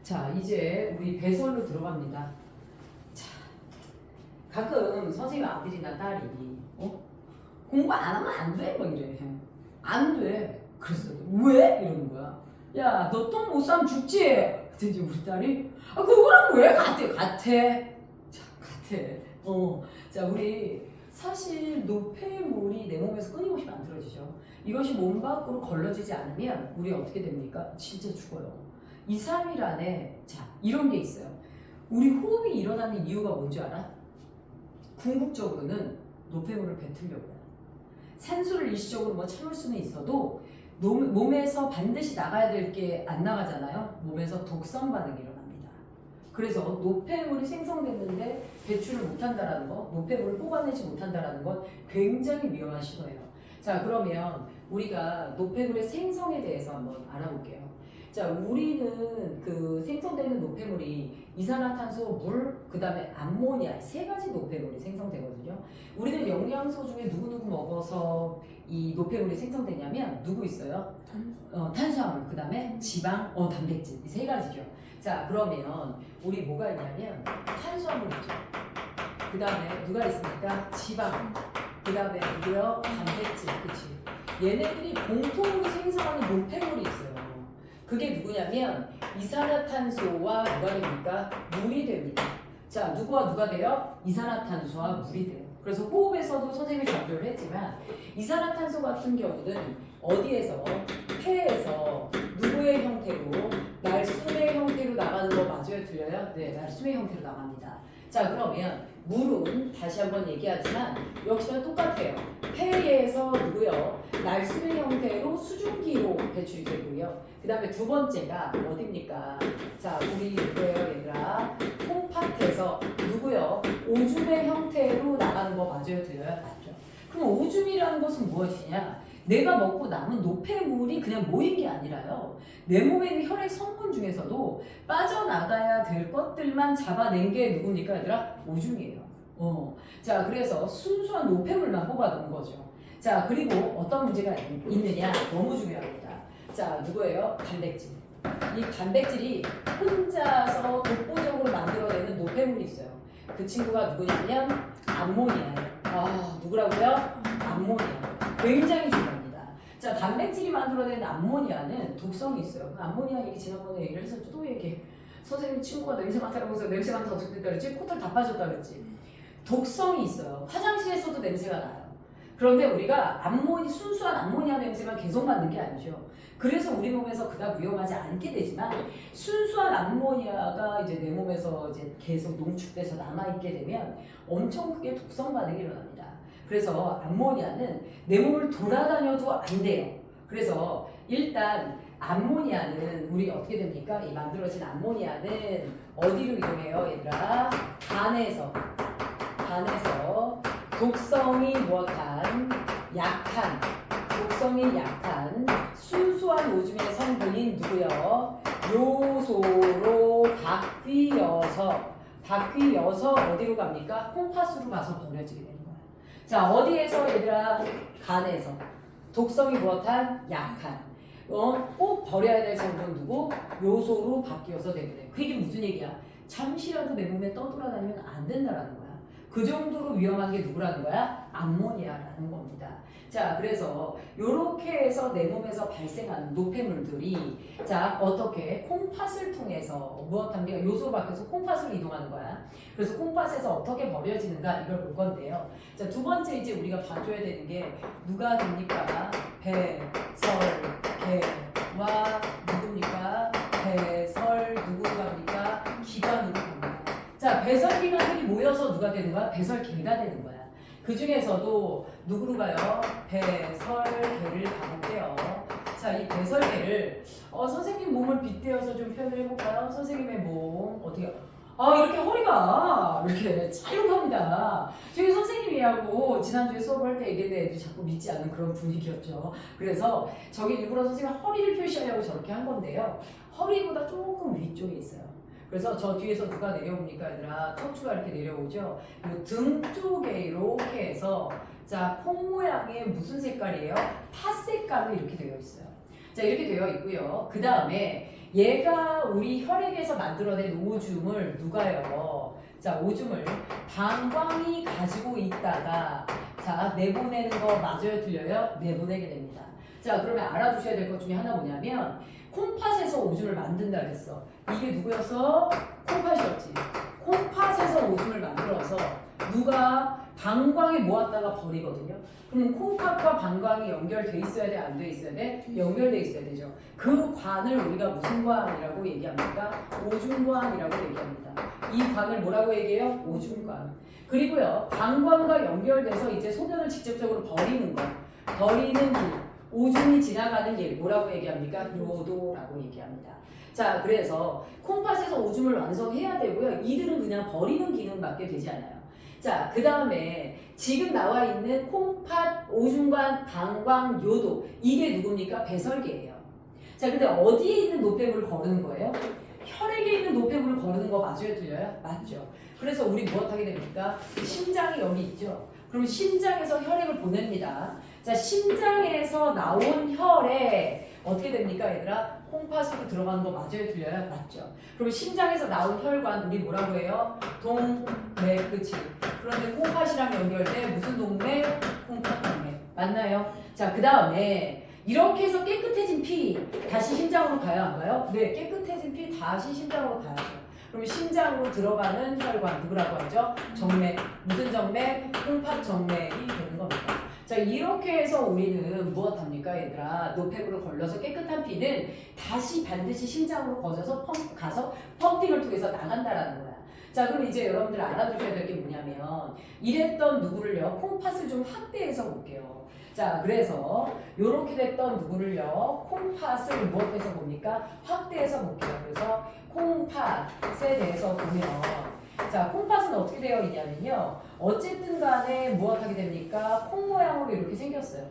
자, 이제 우리 배설로 들어갑니다. 자, 가끔 선생님 아들이나 딸이 공부 안 하면 안 돼? 막 이래. 안 돼. 그래서 왜? 이러는 거야. 야, 너 똥 못 싸면 죽지? 그랬더니 우리 딸이 그거랑 왜 같아? 같아. 자, 같아. 자, 우리 사실 노폐물이 내 몸에서 끊임없이 만들어지죠. 이것이 몸 밖으로 걸러지지 않으면 우리 어떻게 됩니까? 진짜 죽어요. 2, 3일 안에 자 이런 게 있어요. 우리 호흡이 일어나는 이유가 뭔지 알아? 궁극적으로는 노폐물을 뱉으려고요. 산소를 일시적으로 뭐 참을 수는 있어도 몸에서 반드시 나가야 될 게 안 나가잖아요. 몸에서 독성 반응이 일어납니다. 그래서 노폐물이 생성됐는데 배출을 못한다라는 거, 노폐물을 뽑아내지 못한다라는 건 굉장히 위험한 신호예요. 자, 그러면 우리가 노폐물의 생성에 대해서 한번 알아볼게요. 자, 우리는 그 생성되는 노폐물이 이산화탄소, 물, 그 다음에 암모니아 세 가지 노폐물이 생성되거든요. 우리는 영양소 중에 누구 먹어서 이 노폐물이 생성되냐면 누구 있어요? 탄수화물, 그 다음에 지방, 단백질 이 세 가지죠. 자, 그러면 우리 뭐가 있냐면 탄수화물 있죠. 그 다음에 누가 있습니까? 지방, 그 다음에 누구요? 단백질, 그치? 얘네들이 공통으로 생성하는 노폐물이 있어요. 그게 누구냐면 이산화탄소와 누가 됩니까? 물이 됩니다. 자, 누구와 누가 돼요? 이산화탄소와 물이 돼요. 그래서 호흡에서도 선생님이 강조를 했지만 이산화탄소 같은 경우는 어디에서? 폐에서 누구의 형태로? 날숨의 형태로 나가는 거 맞아요? 틀려요? 네, 날숨의 형태로 나갑니다. 자, 그러면 물은 다시 한번 얘기하지만 역시나 똑같아요. 폐에서 누구요? 날숨의 형태로 수증기로 배출이 되고요. 그 다음에 두 번째가 어딥니까? 자, 우리 누구예요, 얘들아? 콩팥에서 누구요? 오줌의 형태로 나가는 거 맞아요, 들려요? 맞죠? 그럼 오줌이라는 것은 무엇이냐? 내가 먹고 남은 노폐물이 그냥 모인 게 아니라요. 내 몸에 있는 혈액 성분 중에서도 빠져나가야 될 것들만 잡아낸 게 누굽니까, 얘들아? 오줌이에요. 자, 그래서 순수한 노폐물만 뽑아놓은 거죠. 자, 그리고 어떤 문제가 있느냐? 너무 중요합니다. 자, 누구예요? 단백질. 이 단백질이 혼자서 독보적으로 만들어내는 노폐물이 있어요. 그 친구가 누구냐면 암모니아예요. 아, 누구라고요? 암모니아. 굉장히 중요합니다. 자, 단백질이 만들어내는 암모니아는 독성이 있어요. 그 암모니아 얘기 지난번에 얘기를 했었죠. 또 얘기해. 선생님 친구가 냄새 맡아라고 해서 냄새 맡아 어떻게 됐다 그랬지? 코털 다 빠졌다 그랬지? 독성이 있어요. 화장실에서도 냄새가 나요. 그런데 우리가 순수한 암모니아 냄새만 계속 맡는 게 아니죠. 그래서 우리 몸에서 그닥 위험하지 않게 되지만 순수한 암모니아가 이제 내 몸에서 이제 계속 농축돼서 남아있게 되면 엄청 크게 독성 반응이 일어납니다. 그래서 암모니아는 내 몸을 돌아다녀도 안 돼요. 그래서 일단 암모니아는 우리 어떻게 됩니까? 이 만들어진 암모니아는 어디로 이동해요, 얘들아? 간에서 독성이 약한 순수한 오줌의 성분인 누구요? 요소로 바뀌어서 어디로 갑니까? 콩팥으로 가서 버려지게 되는 거야. 자, 어디에서 얘들아? 간에서 독성이 약한 꼭 버려야 될 성분 누구? 요소로 바뀌어서 되게 돼. 그게 무슨 얘기야? 잠시라도 내 몸에 떠돌아다니면 안 된다라는 거야. 그 정도로 위험한 게 누구라는 거야? 암모니아라는 겁니다. 자, 그래서 이렇게 해서 내 몸에서 발생하는 노폐물들이 자, 어떻게 콩팥을 통해서 무엇합니까? 요소로 바뀌어서 콩팥으로 이동하는 거야. 그래서 콩팥에서 어떻게 버려지는가 이걸 볼 건데요. 자, 두 번째 이제 우리가 봐줘야 되는 게 누가 됩니까? 배설계와 누굽니까? 누구갑니까? 기관으로 갑니다. 자, 배설기관들이 모여서 누가 되는 거야? 배설계가 되는 거야. 그 중에서도 누구로 가요? 배설계를 가볼게요. 자, 이 배설계를 선생님 몸을 빗대어서 좀 표현을 해볼까요? 선생님의 몸 어떻게? 이렇게 허리가 이렇게 찰룩합니다. 저희 선생님이하고 지난주에 수업할 때 얘기했는데 애들이 자꾸 믿지 않는 그런 분위기였죠. 그래서 저기 일부러 선생님 허리를 표시하려고 저렇게 한 건데요. 허리보다 조금 위쪽에 있어요. 그래서 저 뒤에서 누가 내려옵니까, 얘들아? 척추가 이렇게 내려오죠? 이 등 쪽에 이렇게 해서 자, 콩 모양의 무슨 색깔이에요? 팥 색깔로 이렇게 되어 있어요. 자, 이렇게 되어 있고요. 그 다음에 얘가 우리 혈액에서 만들어낸 오줌을 누가요? 자, 오줌을 방광이 가지고 있다가 자, 내보내는 거 맞아요? 틀려요? 내보내게 됩니다. 자, 그러면 알아두셔야 될 것 중에 하나 뭐냐면 콩팥에서 오줌을 만든다 그랬어. 이게 누구였어? 콩팥이었지. 콩팥에서 오줌을 만들어서 누가 방광에 모았다가 버리거든요. 그럼 콩팥과 방광이 연결돼 있어야 돼? 안 돼 있어야 돼? 연결돼 있어야 되죠. 그 관을 우리가 무슨 관이라고 얘기합니까? 오줌관이라고 얘기합니다. 이 관을 뭐라고 얘기해요? 오줌관. 그리고요, 방광과 연결돼서 이제 소변을 직접적으로 버리는 것, 버리는 길, 오줌이 지나가는 길 뭐라고 얘기합니까? 요도라고 얘기합니다. 자, 그래서 콩팥에서 오줌을 완성해야 되고요. 이들은 그냥 버리는 기능밖에 되지 않아요. 자, 그 다음에 지금 나와 있는 콩팥, 오줌관, 방광, 요도 이게 누굽니까? 배설계예요. 자, 근데 어디에 있는 노폐물을 거르는 거예요? 혈액에 있는 노폐물을 거르는 거 맞아요? 틀려요? 맞죠. 그래서 우리 무엇하게 됩니까? 심장이 여기 있죠. 그럼 심장에서 혈액을 보냅니다. 자, 심장에서 나온 혈액 어떻게 됩니까, 얘들아? 콩팥으로 들어가는 거 맞아요? 틀려요? 맞죠. 그럼 심장에서 나온 혈관 우리 뭐라고 해요? 동맥, 그치? 그런데 콩팥이랑 연결돼 무슨 동맥? 콩팥 동맥. 맞나요? 자, 그 다음에 이렇게 해서 깨끗해진 피 다시 심장으로 가야 한가요? 네, 깨끗해진 피 다시 심장으로 가야죠. 그럼 심장으로 들어가는 혈관 누구라고 하죠? 정맥. 무슨 정맥? 콩팥 정맥이 되는 겁니다. 자, 이렇게 해서 우리는 무엇합니까, 얘들아? 노폐물을 걸러서 깨끗한 피는 다시 반드시 심장으로 가서 펌핑을 통해서 나간다라는 거야. 자, 그럼 이제 여러분들 알아두셔야 될 게 뭐냐면 이랬던 누구를요, 콩팥을 좀 확대해서 볼게요. 자, 그래서 이렇게 됐던 누구를요, 콩팥을 무엇해서 봅니까? 확대해서 볼게요. 그래서 콩팥에 대해서 보면 자, 콩팥은 어떻게 되어 있냐면요, 어쨌든 간에 무엇하게 됩니까? 콩 모양으로 이렇게 생겼어요.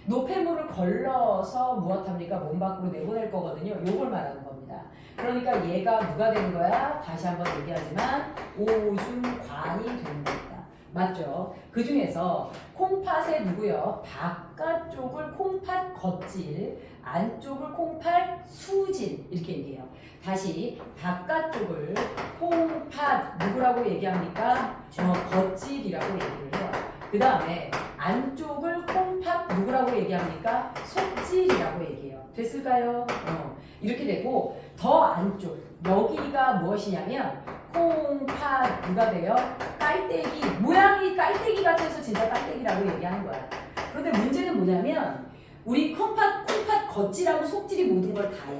노폐물을 걸러서 무엇합니까? 몸 밖으로 내보낼 거거든요. 요걸 말하는 겁니다. 그러니까 얘가 누가 되는 거야? 다시 한번 얘기하지만 오줌관이 되는 겁니다. 맞죠? 그 중에서 콩팥에 누구요? 바깥쪽을 콩팥 겉질, 안쪽을 콩팥 수질 이렇게 얘기해요. 다시 바깥쪽을 콩팥 누구라고 얘기합니까? 겉질이라고 얘기를 해요. 그 다음에 안쪽을 콩팥 누구라고 얘기합니까? 속질이라고 얘기해요. 됐을까요? 이렇게 되고 더 안쪽 여기가 무엇이냐면 콩팥 누가 돼요? 깔때기. 모양이 깔때기 같아서 진짜 깔때기라고 얘기하는 거야. 그런데 문제는 뭐냐면 우리 콩팥 겉질하고 속질이 모든 걸 다 해.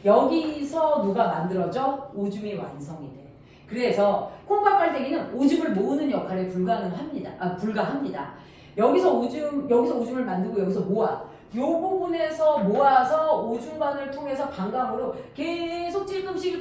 여기서 누가 만들어져? 오줌이 완성이 돼. 그래서 콩팥 깔때기는 오줌을 모으는 역할에 불과합니다. 여기서 오줌을 만들고 여기서 모아. 요 부분에서 모아서 오줌관을 통해서 방광으로 계속 찔끔씩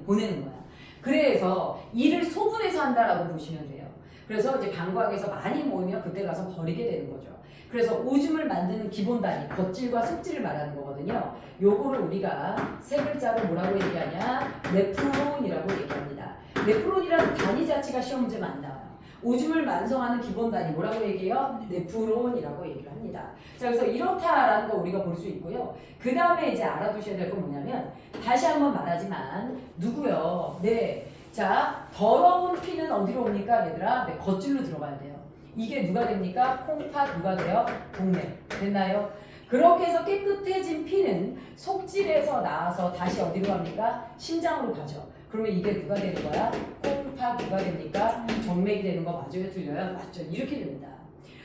보내는 거야. 그래서 이를 소분해서 한다라고 보시면 돼요. 그래서 이제 방광에서 많이 모이면 그때 가서 버리게 되는 거죠. 그래서 오줌을 만드는 기본 단위, 겉질과 속질을 말하는 거거든요. 요거를 우리가 세 글자로 뭐라고 얘기하냐? 네프론이라고 얘기합니다. 네프론이라는 단위 자체가 시험 문제 많이 나와요. 오줌을 완성하는 기본 단위 뭐라고 얘기해요? 네프론이라고 얘기를 합니다. 자, 그래서 이렇다라는 거 우리가 볼 수 있고요. 그 다음에 이제 알아두셔야 될 건 뭐냐면 다시 한번 말하지만 누구요? 네, 자, 더러운 피는 어디로 옵니까, 얘들아? 네, 겉질로 들어가야 돼요. 이게 누가 됩니까? 콩팥 누가 돼요? 동맥. 됐나요? 그렇게 해서 깨끗해진 피는 속질에서 나와서 다시 어디로 갑니까? 심장으로 가죠. 그러면 이게 누가 되는 거야? 콩팥 누가 됩니까? 정맥이 되는 거 맞아요? 틀려요? 맞죠? 이렇게 됩니다.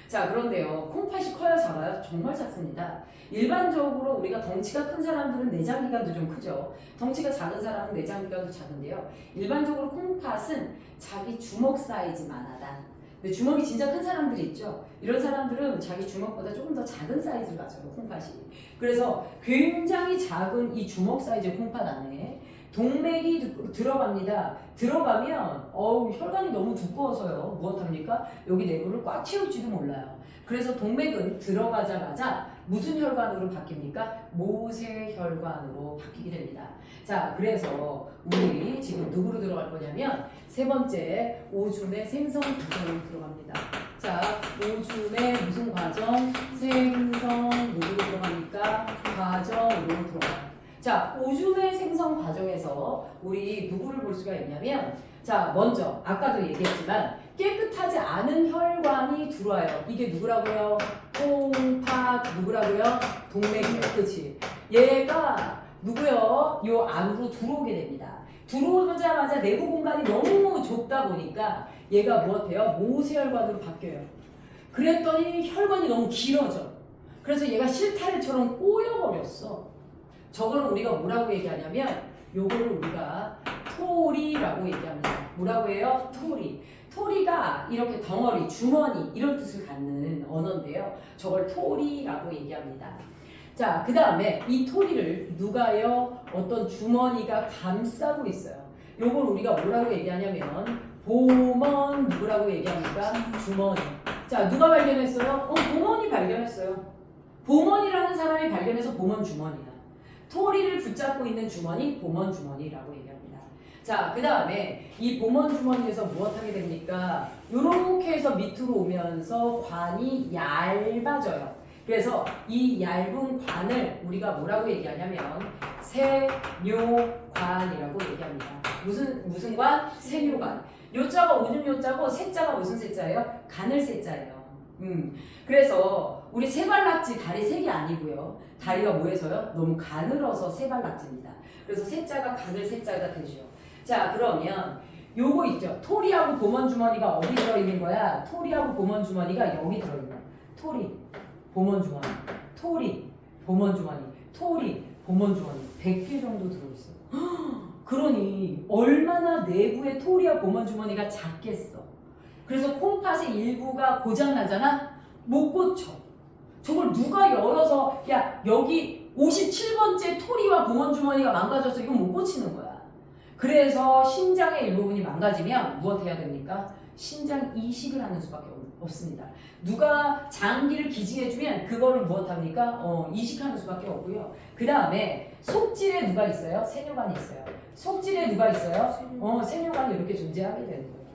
자, 그런데요, 콩팥이 커요? 작아요? 정말 작습니다. 일반적으로 우리가 덩치가 큰 사람들은 내장기관도 좀 크죠. 덩치가 작은 사람은 내장기관도 작은데요, 일반적으로 콩팥은 자기 주먹 사이즈만 하다. 근데 주먹이 진짜 큰 사람들이 있죠. 이런 사람들은 자기 주먹보다 조금 더 작은 사이즈를 가져요, 콩팥이. 그래서 굉장히 작은 이 주먹 사이즈의 콩팥 안에 동맥이 들어갑니다. 들어가면 혈관이 너무 두꺼워서요, 무엇합니까? 여기 내부를 꽉 채울지도 몰라요. 그래서 동맥은 들어가자마자 무슨 혈관으로 바뀝니까? 모세혈관으로 바뀌게 됩니다. 자, 그래서 우리 지금 누구로 들어갈 거냐면 세 번째 오줌의 생성 과정으로 들어갑니다. 자, 오줌에 무슨 과정? 생성 누구로 들어가니까 과정으로 들어가요. 자, 오줌의 생성 과정에서 우리 누구를 볼 수가 있냐면 자, 먼저 아까도 얘기했지만 깨끗하지 않은 혈관이 들어와요. 이게 누구라고요? 콩팥 누구라고요? 동맥이에요. 그렇지? 얘가 누구요? 요 안으로 들어오게 됩니다. 들어오자마자 내부 공간이 너무 좁다 보니까 얘가 무엇해요? 모세혈관으로 바뀌어요. 그랬더니 혈관이 너무 길어져. 그래서 얘가 실타래처럼 꼬여버렸어. 저거를 우리가 뭐라고 얘기하냐면 요거를 우리가 토리라고 얘기합니다. 뭐라고 해요? 토리. 토리가 이렇게 덩어리, 주머니 이런 뜻을 갖는 언어인데요. 저걸 토리라고 얘기합니다. 자, 그 다음에 이 토리를 누가요? 어떤 주머니가 감싸고 있어요. 요걸 우리가 뭐라고 얘기하냐면 보먼 누구라고 얘기합니까? 주머니. 자, 누가 발견했어요? 보먼이 발견했어요. 보먼이라는 사람이 발견해서 보먼 주머니야. 토리를 붙잡고 있는 주머니, 보먼 주머니라고 얘기합니다. 자, 그 다음에 이 보먼 주머니에서 무엇하게 됩니까? 요렇게 해서 밑으로 오면서 관이 얇아져요. 그래서 이 얇은 관을 우리가 뭐라고 얘기하냐면 세뇨관이라고 얘기합니다. 무슨 관? 세뇨관. 요자가 오줌 요자고 세자가 무슨 세자예요? 간을 세자예요. 그래서 우리 세발낙지 다리 색이 아니고요. 다리가 뭐해서요? 너무 가늘어서 세발낙지입니다. 그래서 세자가 간을 세자가 되죠. 자, 그러면 요거 있죠. 토리하고 보먼 주머니가 어디 들어있는 거야? 토리하고 보먼 주머니가 여기 들어있는 거야. 토리, 보먼 주머니, 토리, 보먼 주머니, 토리, 보먼 주머니 100개 정도 들어있어. 그러니 얼마나 내부의 토리와 보먼 주머니가 작겠어. 그래서 콩팥의 일부가 고장나잖아? 못 고쳐. 저걸 누가 열어서 야 여기 57번째 토리와 보먼 주머니가 망가졌어. 이건 못 고치는 거야. 그래서 심장의 일부분이 망가지면 무엇 해야 됩니까? 심장 이식을 하는 수밖에 없습니다. 누가 장기를 기증해주면 그거를 무엇합니까? 이식하는 수밖에 없고요. 그 다음에 속질에 누가 있어요? 세뇨관이 있어요. 속질에 누가 있어요? 세뇨관이 이렇게 존재하게 되는 거예요.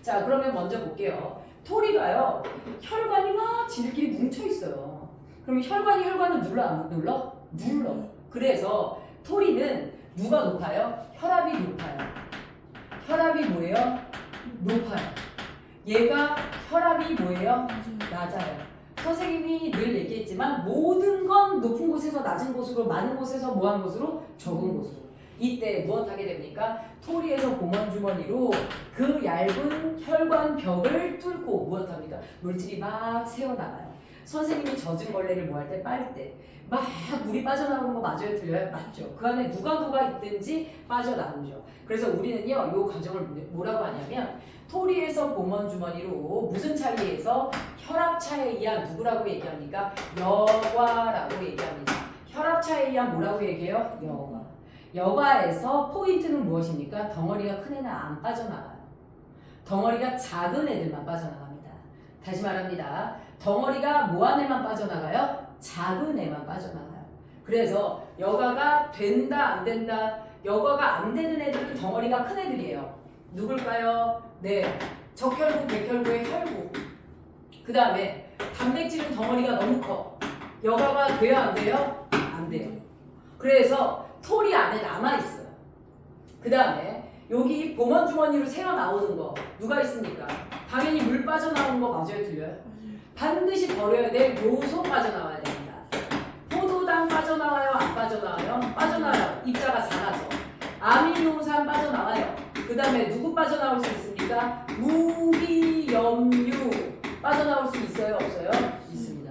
자, 그러면 먼저 볼게요. 토리가요, 혈관이 막 지들끼리 뭉쳐 있어요. 그럼 혈관이 혈관을 눌러 안 눌러? 눌러. 그래서 토리는 누가 높아요? 혈압이 높아요. 혈압이 뭐예요? 높아요. 얘가 혈압이 뭐예요? 낮아요. 선생님이 늘 얘기했지만 모든 건 높은 곳에서 낮은 곳으로, 많은 곳에서 뭐한 곳으로? 적은 곳으로. 이때 무엇하게 됩니까? 토리에서 보먼 주머니로 그 얇은 혈관 벽을 뚫고 무엇합니까? 물질이 막 새어나가요. 선생님이 젖은 걸레를 뭐 할 때? 빨 때 막 물이 빠져나오는 거 맞아요? 틀려요? 맞죠. 그 안에 누가 있든지 빠져나오죠. 그래서 우리는요 이 과정을 뭐라고 하냐면 토리에서 보먼 주머니로 무슨 차에 의해서 혈압차에 의한 누구라고 얘기합니까? 여과라고 얘기합니다. 혈압차에 의한 뭐라고 얘기해요? 여과. 여과에서 포인트는 무엇입니까? 덩어리가 큰 애는 안 빠져나가요. 덩어리가 작은 애들만 빠져나갑니다. 다시 말합니다. 덩어리가 뭐한 애만 빠져나가요? 작은 애만 빠져나가요. 그래서 여과가 된다 안 된다. 여과가 안 되는 애들은 덩어리가 큰 애들이에요. 누굴까요? 네, 적혈구, 백혈구의 혈구. 그 다음에 단백질은 덩어리가 너무 커. 여과가 돼요 안 돼요? 안 돼요. 그래서 토리 안에 남아있어요. 그 다음에 여기 보먼 주머니로 새어 나오는 거 누가 있습니까? 당연히 물 빠져나오는 거 맞아요? 틀려요? 반드시 버려야 될 요소 빠져나와야 됩니다. 포도당 빠져나와요? 안 빠져나와요? 빠져나와요. 입자가 작아서. 아미노산 빠져나와요. 그 다음에 누구 빠져나올 수 있습니까? 무기염류 빠져나올 수 있어요? 없어요? 있습니다.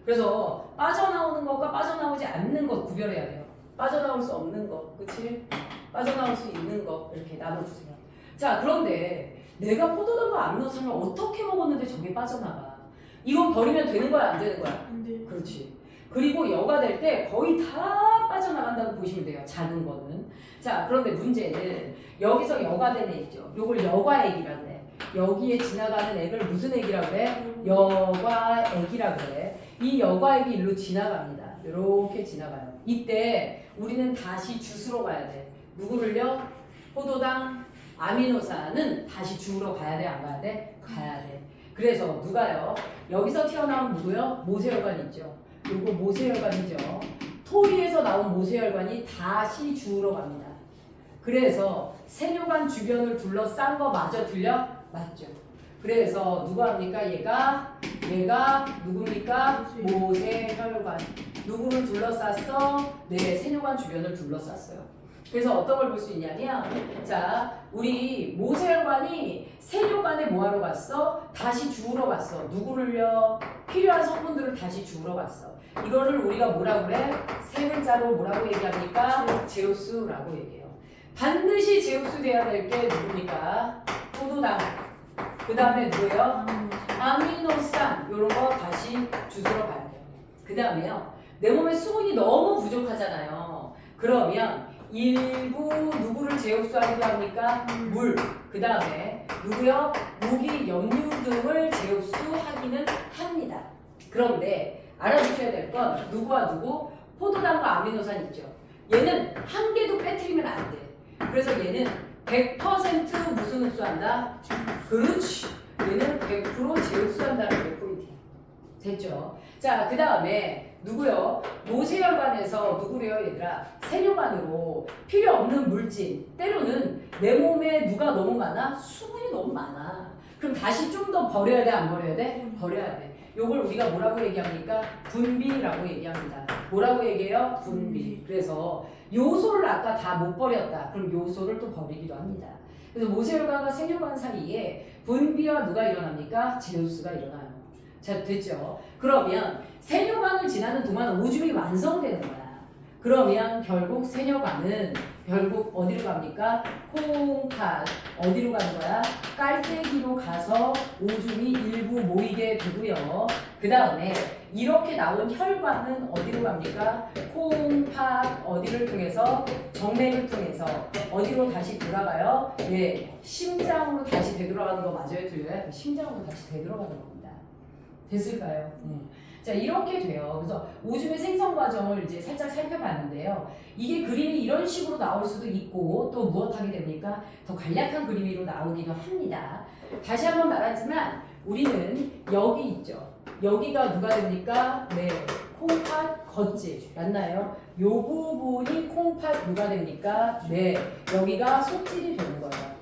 그래서 빠져나오는 것과 빠져나오지 않는 것 구별해야 돼요. 빠져나올 수 없는 것, 그치? 빠져나올 수 있는 것 이렇게 나눠주세요. 자, 그런데 내가 포도당과 아미노산을 어떻게 먹었는데 저게 빠져나가? 이건 버리면 되는 거야 안 되는 거야? 안 돼. 그렇지. 그리고 여가 될 때 거의 다 빠져나간다고 보시면 돼요. 작은 거는. 자, 그런데 문제는 여기서 여가된 애 있죠. 요걸 여과액이라고 그래. 여기에 지나가는 액을 무슨 액이라고 그래? 여과액이라고 그래. 이 여과액이 일로 지나갑니다. 이렇게 지나가요. 이때 우리는 다시 주스로 가야 돼. 누구를요? 포도당, 아미노산은 다시 주우러 가야 돼? 안 가야 돼? 가야 돼. 그래서 누가요? 여기서 튀어나온 누구요? 모세혈관 있죠. 요거 모세혈관이죠. 토리에서 나온 모세혈관이 다시 주우러 갑니다. 그래서 세뇨관 주변을 둘러싼 거 마저 들려? 맞죠. 그래서 누가 합니까? 얘가 누굽니까? 모세혈관. 누구를 둘러쌌어? 네, 세뇨관 주변을 둘러쌌어요. 그래서 어떤 걸 볼 수 있냐면, 자, 우리 모세혈관이 세뇨관에 뭐하러 갔어? 다시 주우러 갔어. 누구를요? 필요한 성분들을 다시 주우러 갔어. 이거를 우리가 뭐라고 그래? 세 글자로 뭐라고 얘기합니까? 제우스라고 얘기해요. 반드시 제우스 돼야 될 게 누굽니까? 포도당. 그 다음에 누구예요? 아미노산. 요런 거 다시 주스러 가야 돼요. 그 다음에요. 내 몸에 수분이 너무 부족하잖아요. 그러면 일부 누구를 제흡수하기도 합니까? 물. 그 다음에 누구요? 모기, 염류 등을 제흡수하기는 합니다. 그런데 알아두셔야 될 건 누구와 누구? 포도당과 아미노산 있죠. 얘는 한 개도 빼뜨리면 안 돼. 그래서 얘는 100% 무슨 흡수한다? 그렇지. 얘는 100% 제흡수한다는 게 포인트야. 됐죠? 자, 그 다음에 누구요? 모세혈관에서 누구래요, 얘들아? 세뇨관으로 필요 없는 물질. 때로는 내 몸에 누가 너무 많아? 수분이 너무 많아. 그럼 다시 좀 더 버려야 돼, 안 버려야 돼? 버려야 돼. 요걸 우리가 뭐라고 얘기합니까? 분비라고 얘기합니다. 뭐라고 얘기해요? 분비. 그래서 요소를 아까 다 못 버렸다. 그럼 요소를 또 버리기도 합니다. 그래서 모세혈관과 세뇨관 사이에 분비와 누가 일어납니까? 제우스가 일어나요. 자, 됐죠? 그러면 세뇨관을 지나는 동안 오줌이 완성되는 거야. 그러면 결국 세뇨관은 결국 어디로 갑니까? 콩팥. 어디로 가는 거야? 깔때기로 가서 오줌이 일부 모이게 되고요. 그 다음에 이렇게 나온 혈관은 어디로 갑니까? 콩팥 어디를 통해서? 정맥을 통해서 어디로 다시 돌아가요? 네, 심장으로 다시 되돌아가는 거 맞아요? 들려요? 심장으로 다시 되돌아가는 겁니다. 됐을까요? 자, 이렇게 돼요. 그래서 오줌의 생성 과정을 이제 살짝 살펴봤는데요. 이게 그림이 이런 식으로 나올 수도 있고 또 무엇하게 됩니까? 더 간략한 그림으로 나오기도 합니다. 다시 한번 말하지만 우리는 여기 있죠. 여기가 누가 됩니까? 네, 콩팥 겉질 맞나요? 요 부분이 콩팥 누가 됩니까? 네, 여기가 속질이 되는 거예요.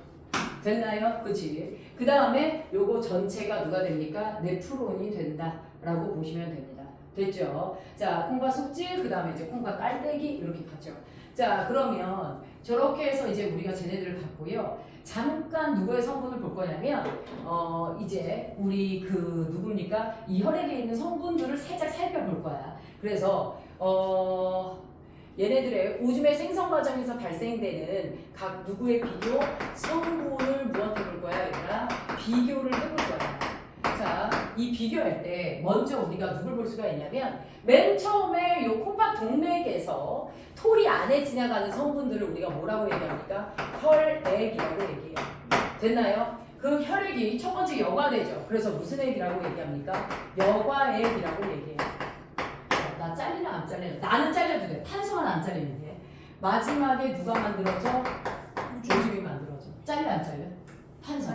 됐나요? 그치? 그 다음에 요거 전체가 누가 됩니까? 네프론이 된다라고 보시면 됩니다. 됐죠? 자, 콩팥 속질, 그 다음에 이제 콩팥 깔때기 이렇게 가죠. 자, 그러면 저렇게 해서 이제 우리가 쟤네들을 봤고요. 잠깐 누구의 성분을 볼 거냐면 이제 우리 그 누굽니까? 이 혈액에 있는 성분들을 살짝 살펴볼 거야. 그래서 얘네들의 오줌의 생성 과정에서 발생되는 각 누구의 비교 성분을 무엇 해볼 거야, 얘들아? 비교를 해볼 거야. 자, 이 비교할 때 먼저 우리가 누굴 볼 수가 있냐면 맨 처음에 요 콩팥 동맥에서 토리 안에 지나가는 성분들을 우리가 뭐라고 얘기합니까? 혈액이라고 얘기해요. 됐나요? 그 혈액이 첫 번째 여과되죠. 그래서 무슨 액이라고 얘기합니까? 여과액이라고 얘기해요. 나 잘리나 안 잘리나? 나는 잘려도 돼. 탄소만 안 잘리면 돼. 마지막에 누가 만들어져? 오줌이 만들어져. 잘려 안 잘려? 탄소.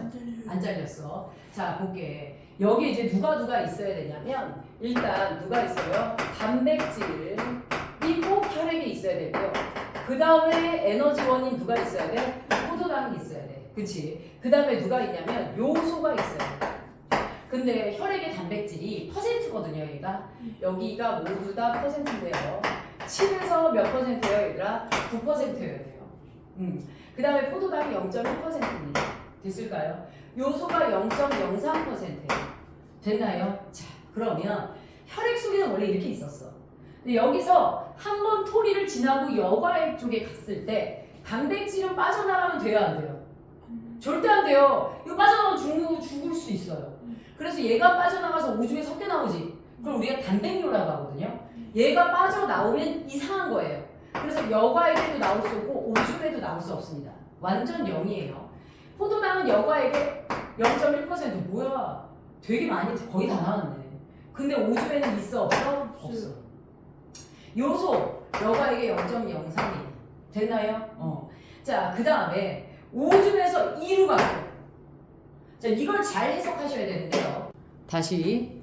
안 잘렸어. 자, 볼게. 여기 이제 누가 있어야 되냐면 일단 누가 있어요? 단백질. 이 꼭 혈액에 있어야 되고요. 그 다음에 에너지원인 누가 있어야 돼? 포도당이 있어야 돼. 그치? 그 다음에 누가 있냐면 요소가 있어야 돼. 근데 혈액의 단백질이 퍼센트거든요, 얘가. 여기가 모두 다 퍼센트인데요. 7에서 몇 퍼센트예요, 얘들아? 9%여야 돼요. 그 다음에 포도당이 0.1%입니다. 됐을까요? 요소가 0.03%예요. 됐나요? 자, 그러면 혈액 속에는 원래 이렇게 있었어. 근데 여기서 한번 토리를 지나고 여과액 쪽에 갔을 때 단백질은 빠져나가면 돼요, 안 돼요? 절대 안 돼요. 이거 빠져나가면 죽을 수 있어요. 그래서 얘가 빠져나가서 오줌에 섞여 나오지. 그걸 우리가 단백뇨라고 하거든요. 얘가 빠져나오면 이상한 거예요. 그래서 여과액에도 나올 수 없고 오줌에도 나올 수 없습니다. 완전 0이에요. 포도당은 여과액에 0.1% 뭐야? 되게 많이 거의 다 나왔네. 근데 오줌에는 있어 없어? 없어. 요소 여과액에 0.03이에요. 됐나요? 자, 그 다음에 오줌에서 이루 가고. 자, 이걸 잘 해석하셔야 되는데요. 다시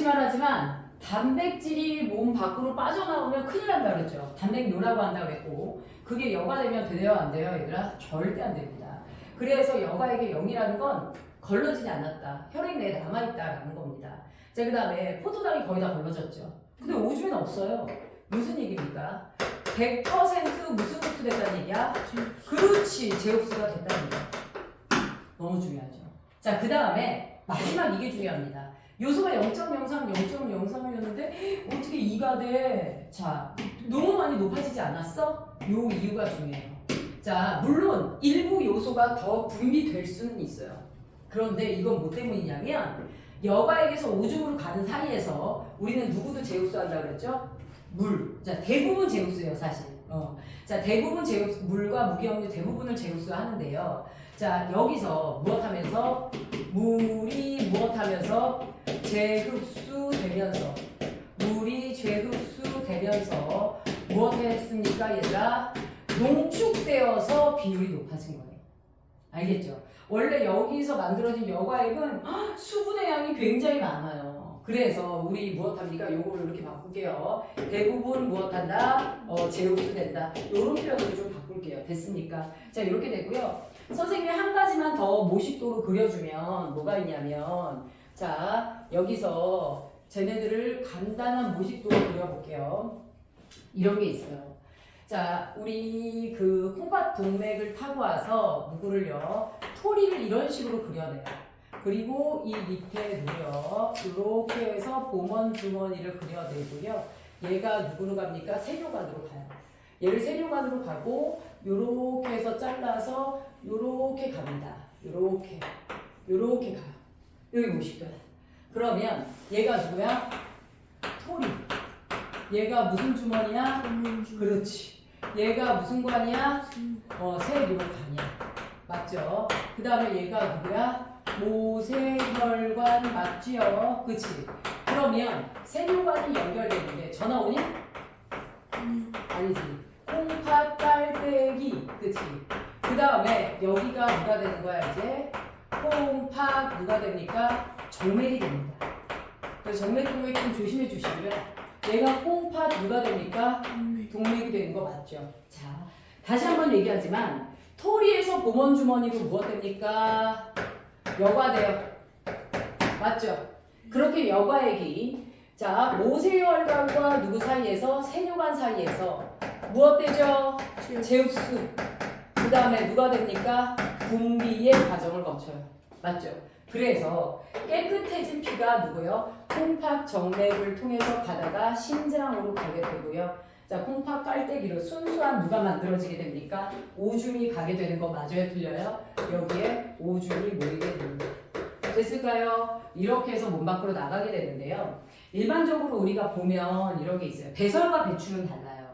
말하지만 단백질이 몸 밖으로 빠져나오면 큰일 난다 그랬죠. 단백뇨라고 한다 그랬고 그게 여가 되면 돼요 안 돼요 얘들아? 절대 안 됩니다. 그래서 여가에게 0이라는 건 걸러지지 않았다. 혈액 내에 남아있다라는 겁니다. 자, 그 다음에 포도당이 거의 다 걸러졌죠. 근데 오줌에는 없어요. 무슨 얘기입니까? 100% 무슨 흡수 됐다는 얘기야? 그렇지, 재흡수가 됐다는 얘기야. 너무 중요하죠. 자, 그 다음에 마지막 이게 중요합니다. 요소가 0.03, 0.03이었는데 어떻게 2가 돼? 자, 너무 많이 높아지지 않았어? 요 이유가 중요해요. 자, 물론 일부 요소가 더 분비될 수는 있어요. 그런데 이건 뭐 때문이냐면 여가액에서 오줌으로 가는 사이에서 우리는 누구도 재흡수한다고 그랬죠? 물. 자, 대부분 재흡수예요, 사실. 자, 대부분 재흡수, 물과 무기압류 대부분을 재흡수하는데요. 자, 여기서 무엇하면서 물이 무엇하면서 재흡수되면서 물이 재흡수되면서 무엇했습니까, 얘들아? 농축되어서 비율이 높아진 거예요. 알겠죠? 원래 여기서 만들어진 여과액은 수분의 양이 굉장히 많아요. 그래서 우리 무엇합니까? 요거를 이렇게 바꿀게요. 대부분 무엇한다? 재흡수된다. 요런 표현으로 좀 바꿀게요. 됐습니까? 자, 이렇게 되고요. 선생님이 한 가지만 더 모식도로 그려주면 뭐가 있냐면 자, 여기서 쟤네들을 간단한 모식도로 그려볼게요. 이런 게 있어요. 자, 우리 그 콩팥 동맥을 타고 와서 누구를요? 토리를 이런 식으로 그려내요. 그리고 이 밑에도요. 이렇게 해서 보먼 주머니를 그려내고요. 얘가 누구로 갑니까? 세뇨관으로 가요. 얘를 세뇨관으로 가고 요렇게 해서 잘라서 요렇게 갑니다. 요렇게 가요. 여기 모식도야. 그러면 얘가 누구야? 토리. 얘가 무슨 주머니야? 그렇지. 얘가 무슨 관이야? 세뇨관이야. 맞죠? 그 다음에 얘가 누구야? 모세혈관 맞지요? 그치? 그러면 세뇨관이 연결되는데 전화 오니? 아니지. 콩팥 깔때기. 그치? 그 다음에 여기가 누가 되는 거야 이제? 콩팥 누가 됩니까? 정맥이 됩니다. 그래서 정맥 좀 조심해 주시고요. 얘가 콩팥 누가 됩니까? 동맥이 되는 거 맞죠? 자, 다시 한번 얘기하지만 토리에서 보먼 주머니로 무엇 됩니까? 여과돼요. 맞죠? 그렇게 여과액이 자 모세혈관과 누구 사이에서 세뇨관 사이에서 무엇 되죠? 재흡수. 그 다음에 누가 됩니까? 분비의 과정을 거쳐요. 맞죠? 그래서 깨끗해진 피가 누구요? 콩팥 정맥을 통해서 가다가 심장으로 가게 되고요. 자, 콩팥 깔때기로 순수한 누가 만들어지게 됩니까? 오줌이 가게 되는 거 맞아요? 틀려요? 여기에 오줌이 모이게 됩니다. 됐을까요? 이렇게 해서 몸 밖으로 나가게 되는데요. 일반적으로 우리가 보면 이런 게 있어요. 배설과 배출은 달라요.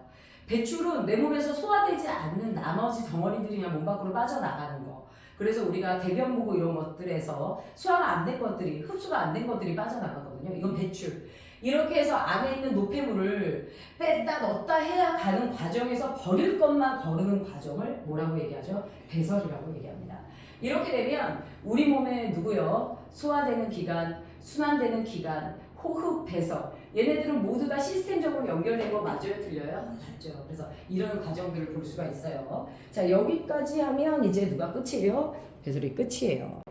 배출은 내 몸에서 소화되지 않는 나머지 덩어리들이 그냥 몸 밖으로 빠져나가는 거. 그래서 우리가 대변 보고 이런 것들에서 소화가 안 된 것들이, 흡수가 안 된 것들이 빠져나가거든요. 이건 배출. 이렇게 해서 안에 있는 노폐물을 뺐다 넣었다 해야 가는 과정에서 버릴 것만 거르는 과정을 뭐라고 얘기하죠? 배설이라고 얘기합니다. 이렇게 되면 우리 몸에 누구요? 소화되는 기관, 순환되는 기관, 호흡, 배설 얘네들은 모두 다 시스템적으로 연결된 거 맞아요? 틀려요? 맞죠. 그래서 이런 과정들을 볼 수가 있어요. 자, 여기까지 하면 이제 누가 끝이에요? 배설이 끝이에요.